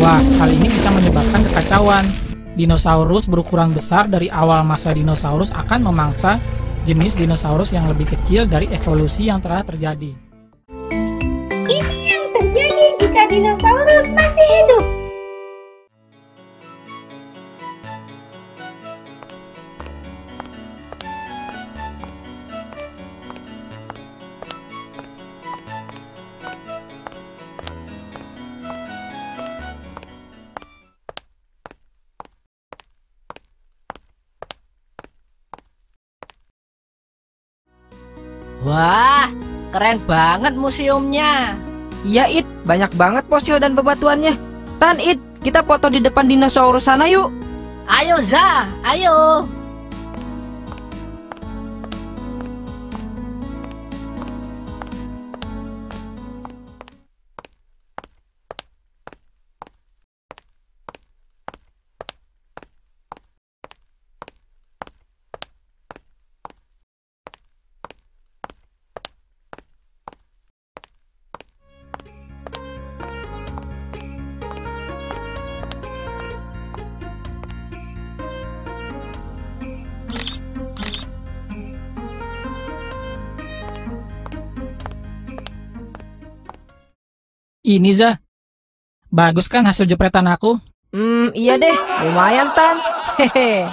Wah, hal ini bisa menyebabkan kekacauan. Dinosaurus berukuran besar dari awal masa dinosaurus akan memangsa jenis dinosaurus yang lebih kecil dari evolusi yang telah terjadi. Ini yang terjadi jika dinosaurus masih hidup. Wah, keren banget museumnya. Iya, It, banyak banget fosil dan bebatuannya. Tan, It, kita foto di depan dinosaurus sana yuk. Ayo Za, ayo. Ini Za, bagus kan hasil jepretan aku? Iya deh, lumayan Tan. Hehe.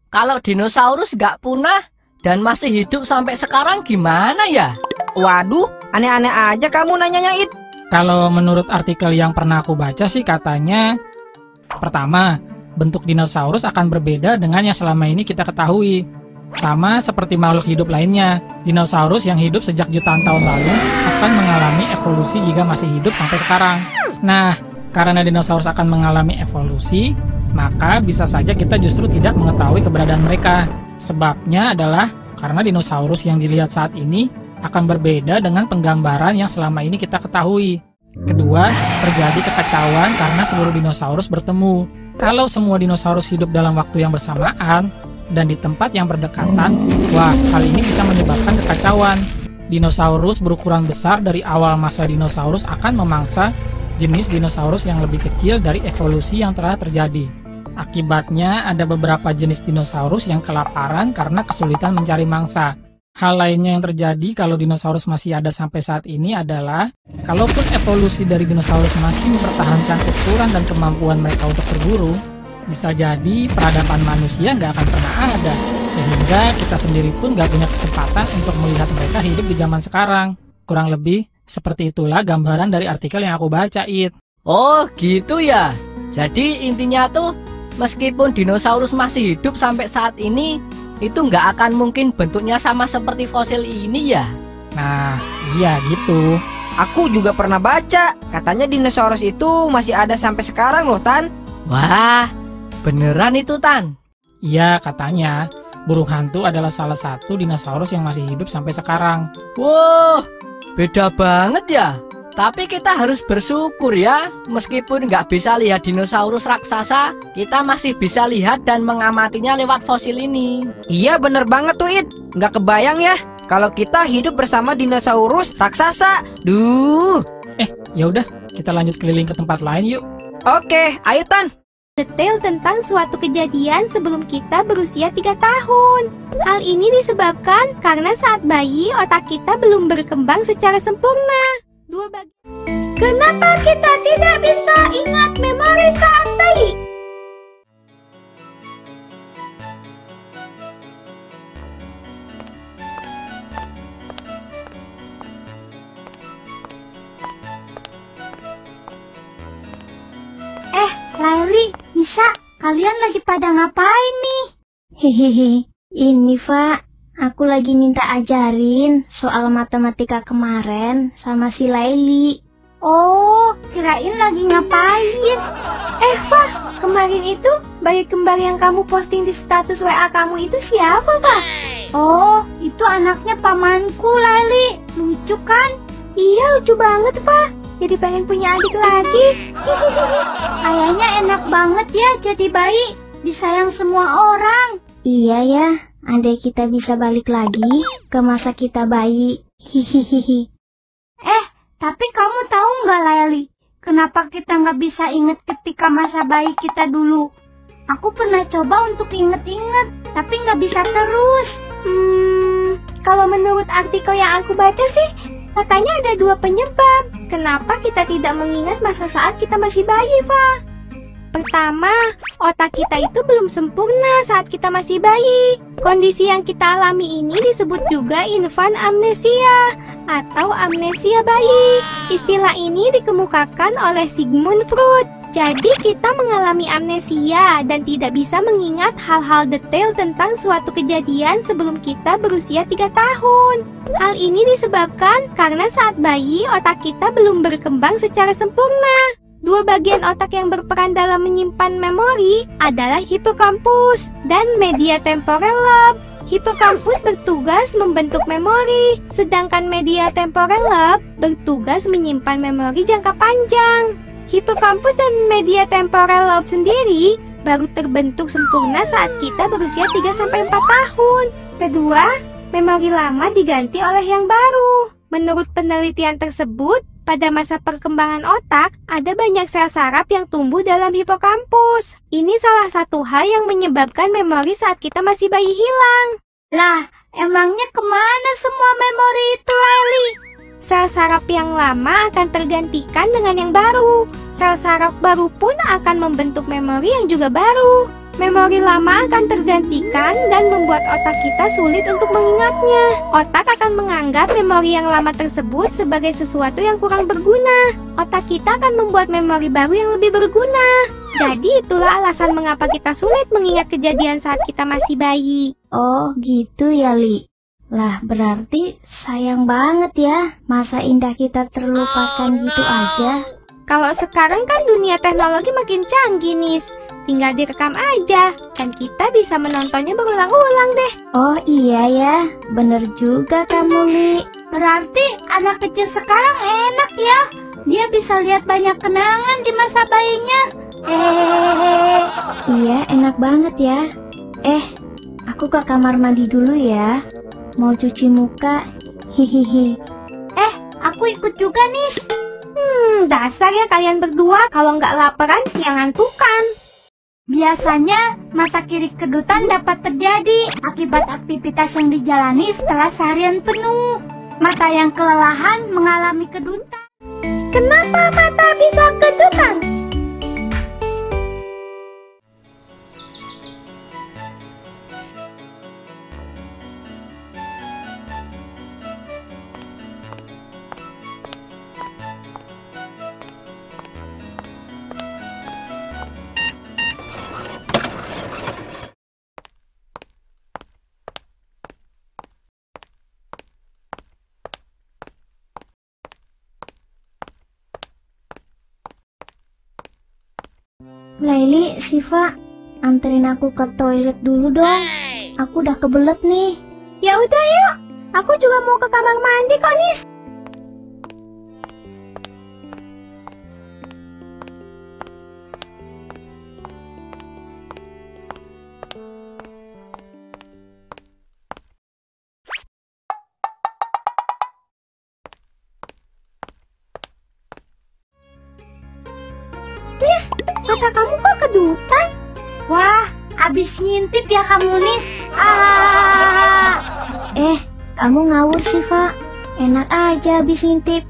Kalau dinosaurus nggak punah dan masih hidup sampai sekarang gimana ya? Waduh, aneh-aneh aja kamu nanyanya, It. Kalau menurut artikel yang pernah aku baca sih katanya, pertama, bentuk dinosaurus akan berbeda dengan yang selama ini kita ketahui. Sama seperti makhluk hidup lainnya, dinosaurus yang hidup sejak jutaan tahun lalu akan mengalami evolusi jika masih hidup sampai sekarang. Nah, karena dinosaurus akan mengalami evolusi, maka bisa saja kita justru tidak mengetahui keberadaan mereka. Sebabnya adalah karena dinosaurus yang dilihat saat ini akan berbeda dengan penggambaran yang selama ini kita ketahui. Kedua, terjadi kekacauan karena seluruh dinosaurus bertemu. Kalau semua dinosaurus hidup dalam waktu yang bersamaan dan di tempat yang berdekatan, wah, hal ini bisa menyebabkan kekacauan. Dinosaurus berukuran besar dari awal masa dinosaurus akan memangsa jenis dinosaurus yang lebih kecil dari evolusi yang telah terjadi. Akibatnya, ada beberapa jenis dinosaurus yang kelaparan karena kesulitan mencari mangsa. Hal lainnya yang terjadi kalau dinosaurus masih ada sampai saat ini adalah, kalaupun evolusi dari dinosaurus masih mempertahankan ukuran dan kemampuan mereka untuk berburu, bisa jadi peradaban manusia nggak akan pernah ada, sehingga kita sendiri pun nggak punya kesempatan untuk melihat mereka hidup di zaman sekarang. Kurang lebih seperti itulah gambaran dari artikel yang aku baca, It. Oh gitu ya. Jadi intinya tuh, meskipun dinosaurus masih hidup sampai saat ini, itu nggak akan mungkin bentuknya sama seperti fosil ini ya? Nah, iya gitu. Aku juga pernah baca, katanya dinosaurus itu masih ada sampai sekarang loh, Tan. Wah, beneran itu Tan? Iya, katanya burung hantu adalah salah satu dinosaurus yang masih hidup sampai sekarang. Wow, beda banget ya. Tapi kita harus bersyukur ya, meskipun nggak bisa lihat dinosaurus raksasa, kita masih bisa lihat dan mengamatinya lewat fosil ini. Iya bener banget tuh, It. Nggak kebayang ya kalau kita hidup bersama dinosaurus raksasa. Duh. Ya udah, kita lanjut keliling ke tempat lain yuk. Oke, ayo Tan. Detail tentang suatu kejadian sebelum kita berusia 3 tahun. Hal ini disebabkan karena saat bayi otak kita belum berkembang secara sempurna. Kenapa kita tidak bisa ingat memori saat bayi? Laili, Nisa, kalian lagi pada ngapain nih? Hehehe, ini Fa, aku lagi minta ajarin soal matematika kemarin sama si Laili. Oh, kirain lagi ngapain? Fa, kemarin itu bayi kembar yang kamu posting di status WA kamu itu siapa, Pak? Oh, itu anaknya pamanku, Laili. Lucu kan? Iya, lucu banget, Pak. Jadi pengen punya adik lagi. Kayaknya enak banget ya jadi bayi, disayang semua orang. Iya ya, andai kita bisa balik lagi ke masa kita bayi. Hihihi. Tapi kamu tahu nggak, Laili? Kenapa kita nggak bisa ingat ketika masa bayi kita dulu? Aku pernah coba untuk inget-inget, tapi nggak bisa terus. Kalau menurut artikel yang aku baca sih, katanya ada 2 penyebab kenapa kita tidak mengingat masa saat kita masih bayi, Fa. Pertama, otak kita itu belum sempurna saat kita masih bayi. Kondisi yang kita alami ini disebut juga infant amnesia atau amnesia bayi. Istilah ini dikemukakan oleh Sigmund Freud. Jadi kita mengalami amnesia dan tidak bisa mengingat hal-hal detail tentang suatu kejadian sebelum kita berusia 3 tahun. Hal ini disebabkan karena saat bayi otak kita belum berkembang secara sempurna. 2 bagian otak yang berperan dalam menyimpan memori adalah hipokampus dan media temporal lobe. Hipokampus bertugas membentuk memori, sedangkan media temporal lobe bertugas menyimpan memori jangka panjang. Hipokampus dan media temporal lobe sendiri baru terbentuk sempurna saat kita berusia 3-4 tahun. Kedua, memori lama diganti oleh yang baru. Menurut penelitian tersebut, pada masa perkembangan otak, ada banyak sel saraf yang tumbuh dalam hipokampus. Ini salah satu hal yang menyebabkan memori saat kita masih bayi hilang. Lah, emangnya kemana semua memori itu, Leli? Sel saraf yang lama akan tergantikan dengan yang baru. Sel saraf baru pun akan membentuk memori yang juga baru. Memori lama akan tergantikan dan membuat otak kita sulit untuk mengingatnya. Otak akan menganggap memori yang lama tersebut sebagai sesuatu yang kurang berguna. Otak kita akan membuat memori baru yang lebih berguna. Jadi itulah alasan mengapa kita sulit mengingat kejadian saat kita masih bayi. Oh, gitu ya, Li. Lah, berarti sayang banget ya masa indah kita terlupakan gitu aja. Kalau sekarang kan dunia teknologi makin canggih, Nis. Tinggal direkam aja, dan kita bisa menontonnya berulang-ulang deh. Oh iya ya, bener juga kamu, Li. Berarti anak kecil sekarang enak ya. Dia bisa lihat banyak kenangan di masa bayinya. Iya, enak banget ya. Aku ke kamar mandi dulu ya. Mau cuci muka. Hihihi. Aku ikut juga nih. Dasar ya kalian berdua, kalau nggak laparan yang ngantukan. Biasanya mata kiri kedutan dapat terjadi akibat aktivitas yang dijalani setelah seharian penuh. Mata yang kelelahan mengalami kedutan. Kenapa mata bisa kedutan? Laili, Siva, anterin aku ke toilet dulu dong. Aku udah kebelet nih. Ya udah yuk, aku juga mau ke kamar mandi kok, Nis. Mata kamu kok kedutan? Wah, abis ngintip ya kamu nih. Kamu ngawur Siva. Enak aja abis ngintip.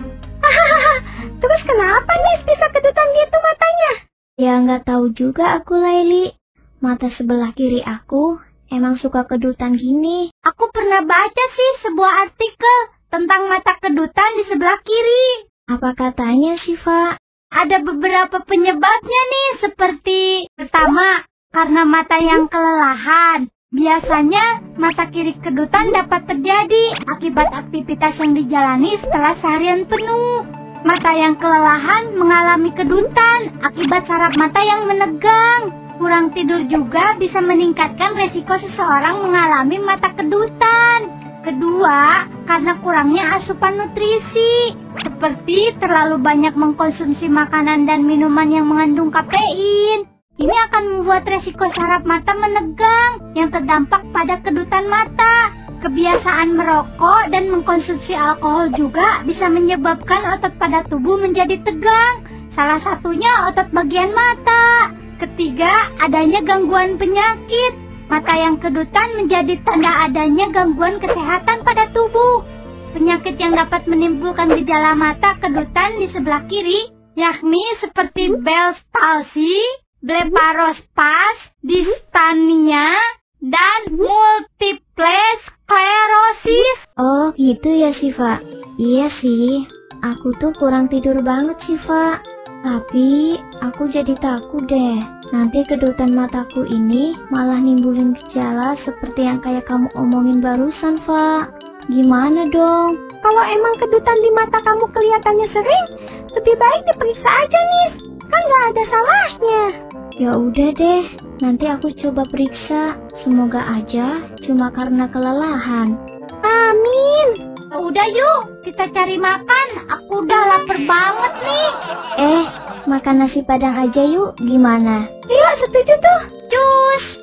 Terus kenapa Nis bisa kedutan gitu matanya? Ya nggak tahu juga aku, Laili. Mata sebelah kiri aku emang suka kedutan gini. Aku pernah baca sih sebuah artikel tentang mata kedutan di sebelah kiri. Apa katanya Siva? Ada beberapa penyebabnya nih, seperti pertama, karena mata yang kelelahan. Biasanya mata kiri kedutan dapat terjadi akibat aktivitas yang dijalani setelah seharian penuh. Mata yang kelelahan mengalami kedutan akibat saraf mata yang menegang. Kurang tidur juga bisa meningkatkan resiko seseorang mengalami mata kedutan. Kedua, karena kurangnya asupan nutrisi, seperti terlalu banyak mengkonsumsi makanan dan minuman yang mengandung kafein. Ini akan membuat resiko saraf mata menegang yang terdampak pada kedutan mata. Kebiasaan merokok dan mengkonsumsi alkohol juga bisa menyebabkan otot pada tubuh menjadi tegang, salah satunya otot bagian mata. Ketiga, adanya gangguan penyakit. Mata yang kedutan menjadi tanda adanya gangguan kesehatan pada tubuh. Penyakit yang dapat menimbulkan gejala mata kedutan di sebelah kiri, yakni seperti Bell's palsy, blepharospasm, dystania, dan multiple sclerosis. Oh gitu ya Siva. Iya sih, aku tuh kurang tidur banget Siva. Tapi aku jadi takut deh. Nanti kedutan mataku ini malah nimbulin gejala seperti yang kayak kamu omongin barusan, Fa. Gimana dong? Kalau emang kedutan di mata kamu kelihatannya sering, lebih baik diperiksa aja nih. Kan nggak ada salahnya. Ya udah deh, nanti aku coba periksa. Semoga aja cuma karena kelelahan. Amin. Udah yuk, kita cari makan. Aku udah lapar banget nih. Makan nasi padang aja yuk, gimana? Iya, setuju tuh. Cus.